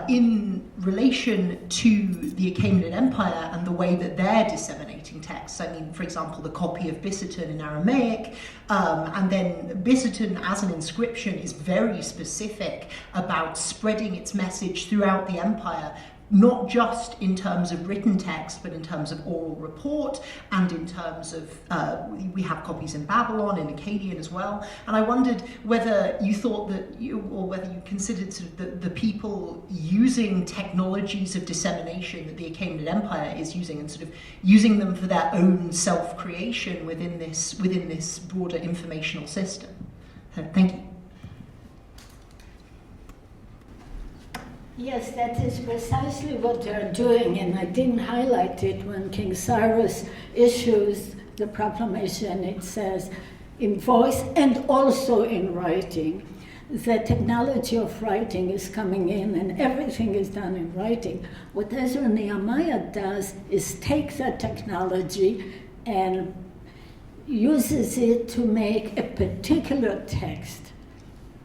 in relation to the Achaemenid Empire and the way that they're disseminating texts. I mean, for example, the copy of Bisiton in Aramaic, and then Bisiton as an inscription is very specific about spreading its message throughout the empire, not just in terms of written text, but in terms of oral report, and in terms of, we have copies in Babylon, in Akkadian as well. And I wondered whether you thought that or whether you considered sort of the people using technologies of dissemination that the Achaemenid Empire is using, and sort of using them for their own self-creation within this broader informational system. Thank you. Yes, that is precisely what they're doing, and I didn't highlight it when King Cyrus issues the proclamation. It says in voice and also in writing. The technology of writing is coming in, and everything is done in writing. What Ezra-Nehemiah does is take that technology and uses it to make a particular text.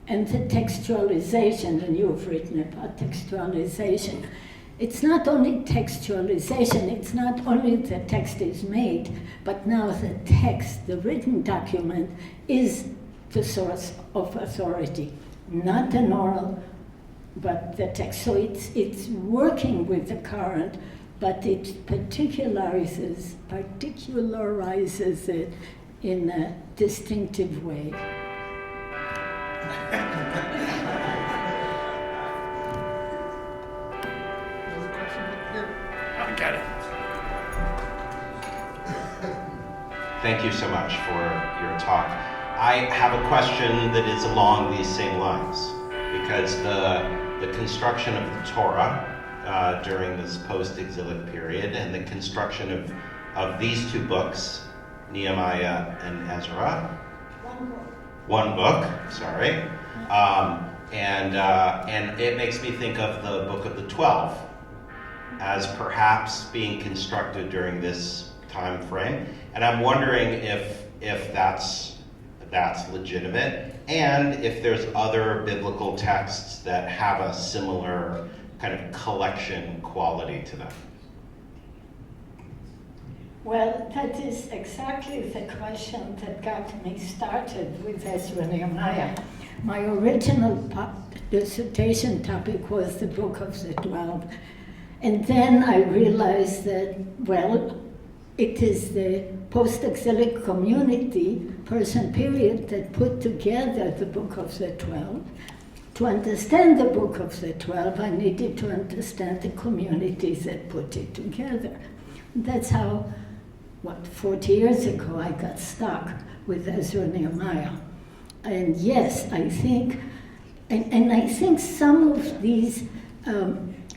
And the textualization, and you've written about textualization. It's not only textualization, it's not only the text is made, but now the text, the written document, is the source of authority. Not an oral, but the text. So it's working with the current, but it particularizes it in a distinctive way. I got it. Thank you so much for your talk. I have a question that is along these same lines, because the construction of the Torah during this post-exilic period and the construction of these two books, Nehemiah and Ezra, one book, sorry. And it makes me think of the Book of the 12 as perhaps being constructed during this time frame. And I'm wondering if that's legitimate, and if there's other biblical texts that have a similar kind of collection quality to them. Well, that is exactly the question that got me started with Ezra-Nehemiah. My original dissertation topic was the Book of the 12. And then I realized that, well, it is the post-exilic community, person period, that put together the Book of the 12. To understand the Book of the 12, I needed to understand the communities that put it together. That's how 40 years ago, I got stuck with Ezra-Nehemiah. And yes, I think, and I think some of these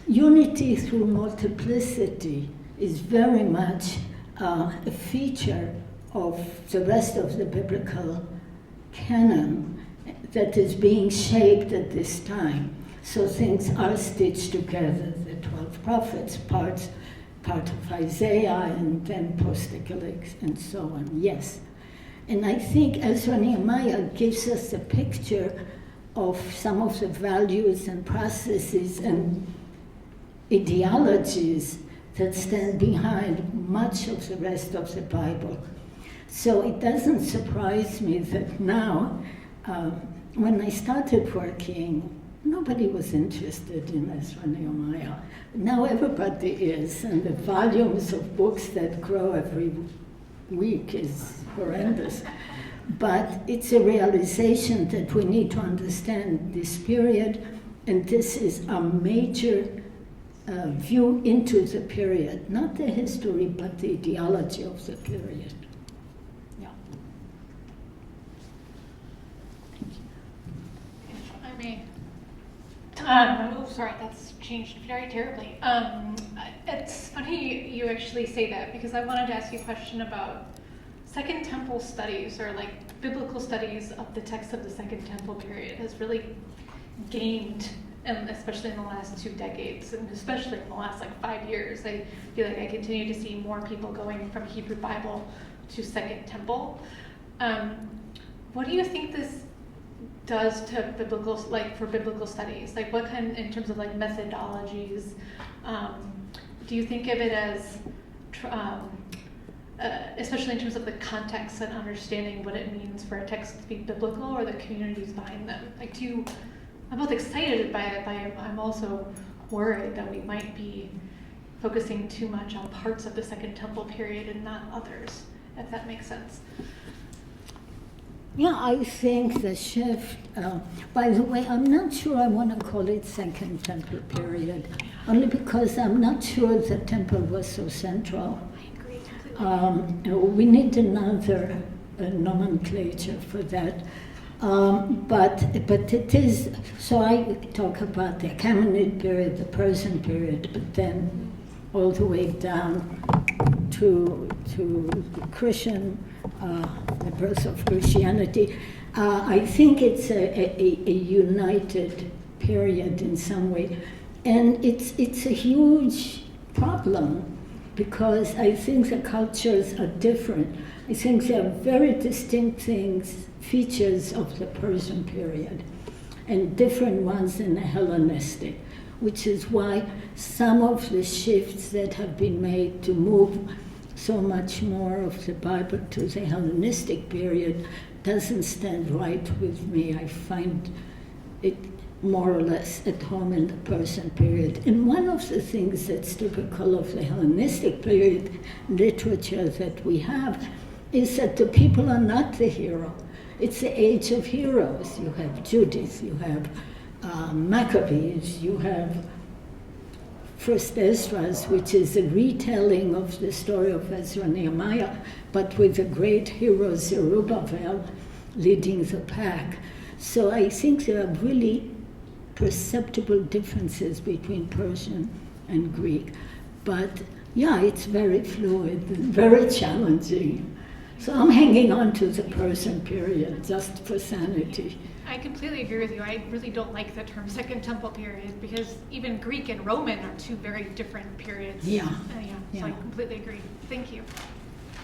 unity through multiplicity is very much a feature of the rest of the biblical canon that is being shaped at this time. So things are stitched together, the 12 prophets, part of Isaiah, and then post-exilic, and so on, yes. And I think Ezra-Nehemiah gives us a picture of some of the values and processes and ideologies that stand behind much of the rest of the Bible. So it doesn't surprise me that now, when I started working, nobody was interested in Ezra-Nehemiah. Now everybody is, and the volumes of books that grow every week is horrendous. But it's a realization that we need to understand this period, and this is a major view into the period, not the history, but the ideology of the period. Yeah. If I may. Sorry, that's changed very terribly. It's funny you actually say that, because I wanted to ask you a question about Second Temple studies, or like biblical studies of the text of the Second Temple period has really gained and especially in the last 2 decades, and especially in the last like 5 years, I feel like I continue to see more people going from Hebrew Bible to Second Temple. What do you think this does to biblical, like for biblical studies? Like what kind, in terms of like methodologies, do you think of it as, especially in terms of the context and understanding what it means for a text to be biblical or the communities behind them? Like I'm both excited by it, but I'm also worried that we might be focusing too much on parts of the Second Temple period and not others, if that makes sense. Yeah, I think the shift, by the way, I'm not sure I want to call it Second Temple period, only because I'm not sure the temple was so central. I agree completely. We need another nomenclature for that. But it is, so I talk about the Achaemenid period, the Persian period, but then all the way down to Christian, the birth of Christianity. I think it's a united period in some way. And it's a huge problem because I think the cultures are different. I think there are very distinct features of the Persian period and different ones in the Hellenistic, which is why some of the shifts that have been made to move so much more of the Bible to the Hellenistic period doesn't stand right with me. I find it more or less at home in the Persian period. And one of the things that's typical of the Hellenistic period literature that we have is that the people are not the hero. It's the age of heroes. You have Judith, you have Maccabees, you have First Esdras, which is a retelling of the story of Ezra-Nehemiah, but with the great hero Zerubbabel leading the pack. So I think there are really perceptible differences between Persian and Greek. But yeah, it's very fluid and very challenging. So I'm hanging on to the Persian period just for sanity. I completely agree with you. I really don't like the term Second Temple period because even Greek and Roman are two very different periods. Yeah. So I completely agree. Thank you.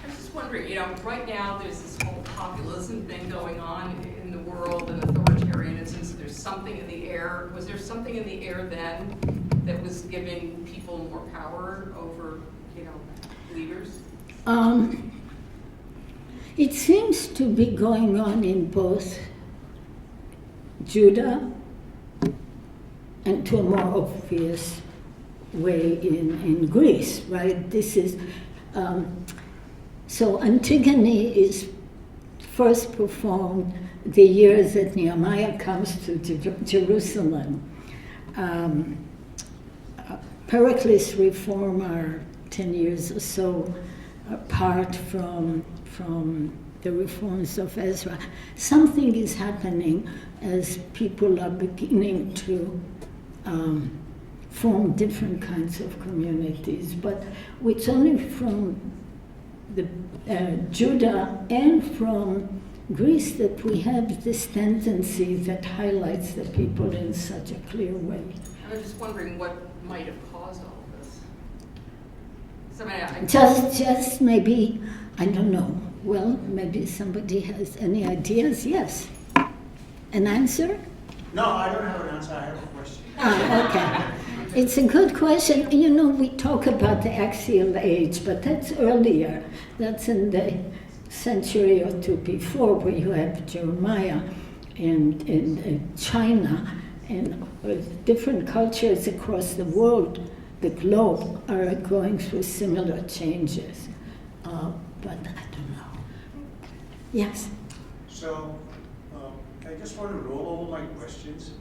I was just wondering, right now there's this whole populism thing going on in the world and authoritarianism. So there's something in the air. Was there something in the air then that was giving people more power over, leaders? It seems to be going on in both Judah and to a more obvious way in Greece, right? This is, so Antigone is first performed the year that Nehemiah comes to Jerusalem. Pericles' reform are 10 years or so apart from the reforms of Ezra. Something is happening as people are beginning to form different kinds of communities. But it's only from the Judah and from Greece that we have this tendency that highlights the people in such a clear way. I was just wondering what might have caused all of this. Just maybe, I don't know. Well, maybe somebody has any ideas. Yes. An answer? No, I don't have an answer. I have a question. Okay. It's a good question. We talk about the axial age, but that's earlier. That's in the century or two before, where you have Jeremiah and in China and different cultures across the world, the globe, are going through similar changes. But I don't know. Yes? So, I just want to roll over my questions.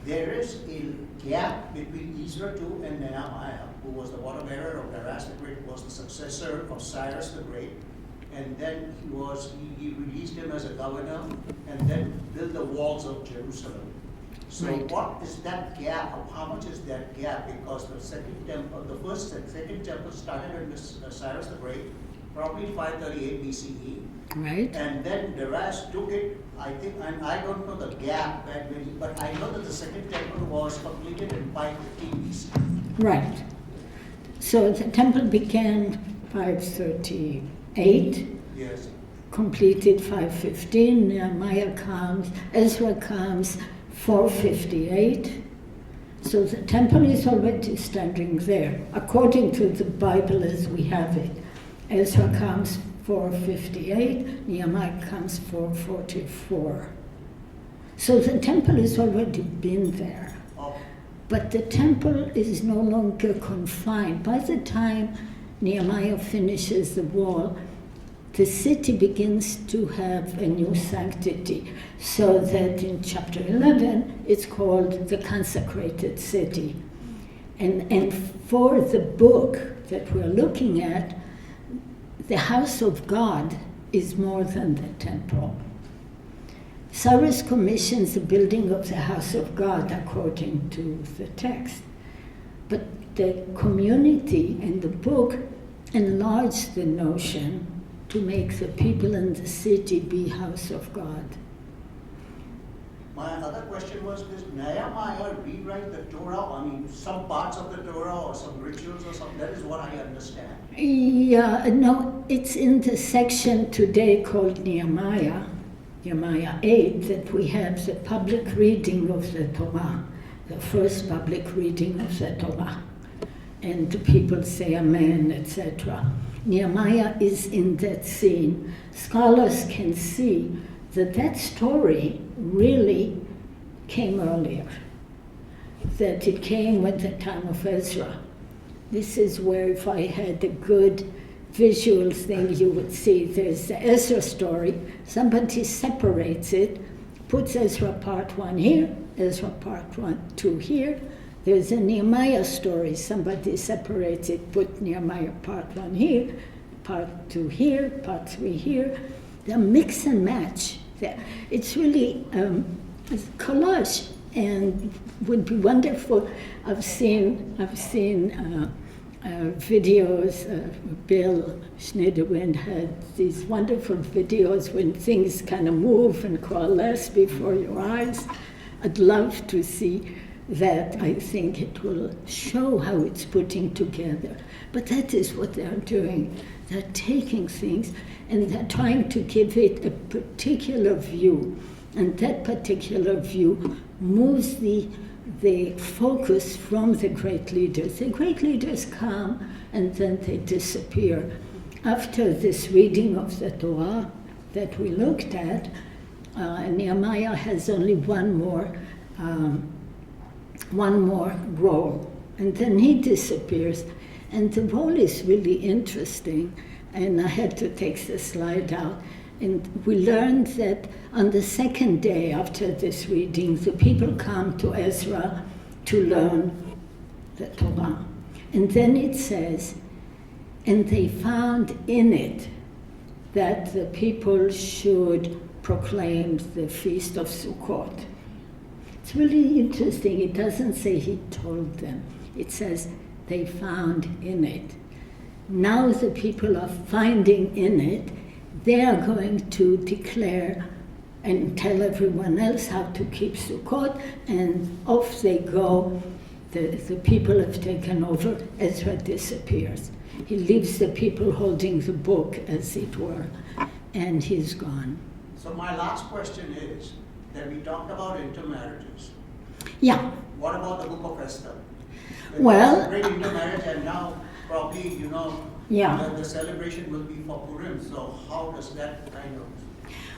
There is a gap between Ezra II and Nehemiah, who was the water bearer of Darius the Great, was the successor of Cyrus the Great, and then he released him as a governor, and then built the walls of Jerusalem. So what is that gap? How much is that gap? Because the second temple started under Cyrus the Great, probably 538 BCE. Right? And then Darius took it, I think, and I don't know the gap, but I know that the second temple was completed in 515 BC. Right. So the temple began 538, Yes. completed 515, Nehemiah comes, Ezra comes 458. So the temple is already standing there, according to the Bible as we have it. Ezra comes 458, Nehemiah comes 444. So the temple has already been there. Oh, But the temple is no longer confined. By the time Nehemiah finishes the wall, the city begins to have a new sanctity, so that in chapter 11 it's called the consecrated city. And for the book that we're looking at, the house of God is more than the temple. Cyrus commissions the building of the house of God according to the text. But the community in the book enlarged the notion to make the people in the city be house of God. my other question was, did Nehemiah rewrite the Torah? I mean, some parts of the Torah or some rituals or something. That is what I understand. Yeah, no, it's in the section today called Nehemiah 8, that we have the public reading of the Torah, the first public reading of the Torah. And the people say amen, etc. Nehemiah is in that scene. Scholars can see that that story really came earlier, that it came at the time of Ezra. This is where, if I had a good visual thing, you would see there's the Ezra story. Somebody separates it, puts Ezra part 1 here, Ezra part 2 here. There's a Nehemiah story. Somebody separates it, put Nehemiah part 1 here, part 2 here, part 3 here. They mix and match. It's really a collage, and would be wonderful. I've seen videos. Bill Schneiderwind had these wonderful videos when things kind of move and coalesce before your eyes. I'd love to see that. I think it will show how it's putting together. But that is what they're doing. They're taking things and they're trying to give it a particular view. And that particular view moves the focus from the great leaders. The great leaders come and then they disappear. After this reading of the Torah that we looked at, Nehemiah has only one more role, and then he disappears. And the role is really interesting, and I had to take the slide out. And we learned that on the second day after this reading, the people come to Ezra to learn the Torah. And then it says, and they found in it that the people should proclaim the feast of Sukkot. It's really interesting. It doesn't say he told them. It says they found in it. Now the people are finding in it. They are going to declare and tell everyone else how to keep Sukkot, and off they go. The people have taken over. Ezra disappears. He leaves the people holding the book, as it were, and he's gone. So my last question is that we talked about intermarriages. Yeah. What about the book of Esther? Well, great intermarriage, and now probably, yeah. the celebration will be for Purim. So how does that kind of...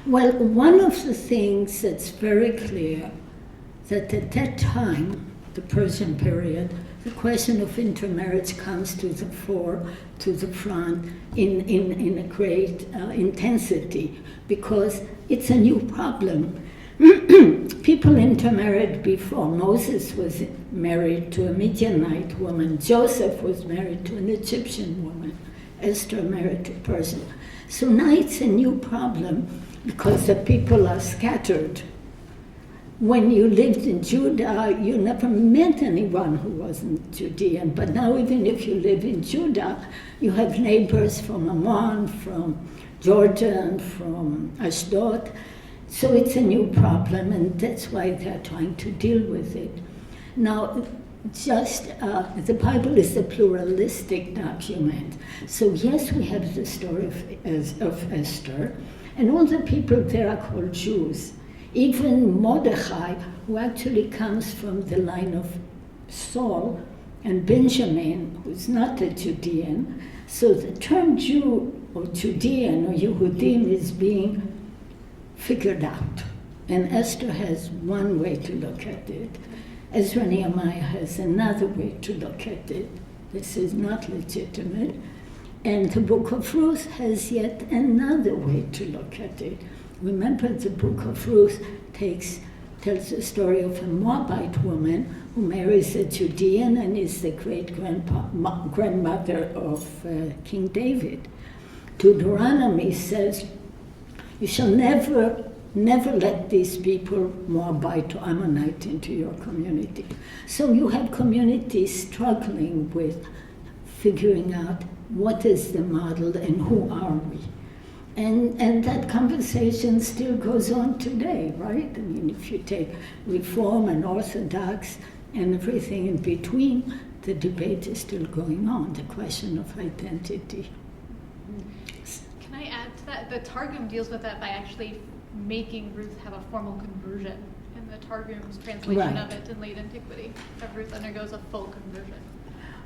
Well, one of the things that's very clear, that at that time, the Persian period, the question of intermarriage comes to the fore, to the front, in a great intensity, because it's a new problem. People intermarried before. Moses was married to a Midianite woman. Joseph was married to an Egyptian woman. Esther married to a Persian. So now it's a new problem because the people are scattered. when you lived in Judah, you never met anyone who wasn't Judean. But now, even if you live in Judah, you have neighbors from Ammon, from Jordan, from Ashdod. So it's a new problem, and that's why they're trying to deal with it. Now, the Bible is a pluralistic document. So yes, we have the story of Esther, and all the people there are called Jews. Even Mordechai, who actually comes from the line of Saul, and Benjamin, who's not a Judean. So the term Jew or Judean or Yehudim is being figured out. And Esther has one way to look at it. Ezra-Nehemiah has another way to look at it. This is not legitimate. And the book of Ruth has yet another way to look at it. Remember, the book of Ruth tells the story of a Moabite woman who marries a Judean and is the great-grandmother of King David. Deuteronomy says, you shall never let these people, Moabite or Ammonite, into your community. So you have communities struggling with figuring out what is the model and who are we. And that conversation still goes on today, right? I mean, if you take Reform and Orthodox and everything in between, the debate is still going on, the question of identity. Can I add to that? The Targum deals with that by actually making Ruth have a formal conversion in the Targum's translation of it in late antiquity. That Ruth undergoes a full conversion.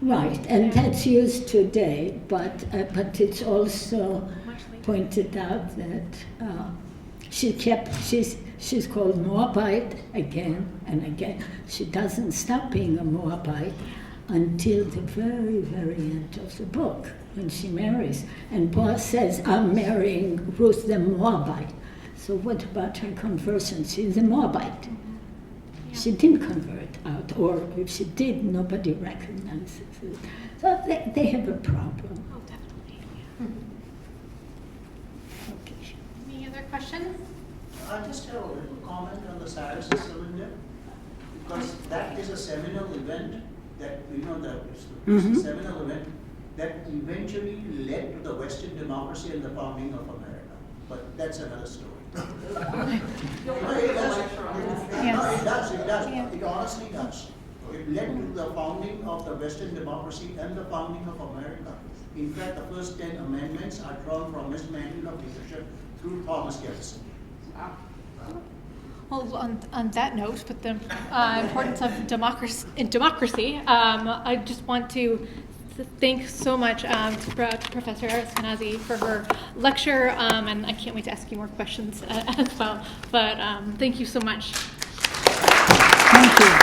Right, and that's used today, but it's also pointed out that she's called Moabite again and again. She doesn't stop being a Moabite until the very, very end of the book, when she marries. And Boaz says, I'm marrying Ruth the Moabite. So what about her conversion? She's a Moabite. Yeah. She didn't convert out, or if she did, nobody recognizes it. So they have a problem. Oh, definitely. Yeah. Okay. Any other questions? I just have a little comment on the Cyrus cylinder, because that is a seminal event that, it's a seminal event that eventually led to the Western democracy and the founding of America. But that's another story. No, it does. It does. Yeah. It honestly does. It led to the founding of the Western democracy and the founding of America. In fact, the first 10 amendments are drawn from his manual of leadership through Thomas Jefferson. Well, on that note, with the importance of democracy, I just want to thank so much to Professor Eskenazi for her lecture, and I can't wait to ask you more questions as well. But thank you so much. Thank you.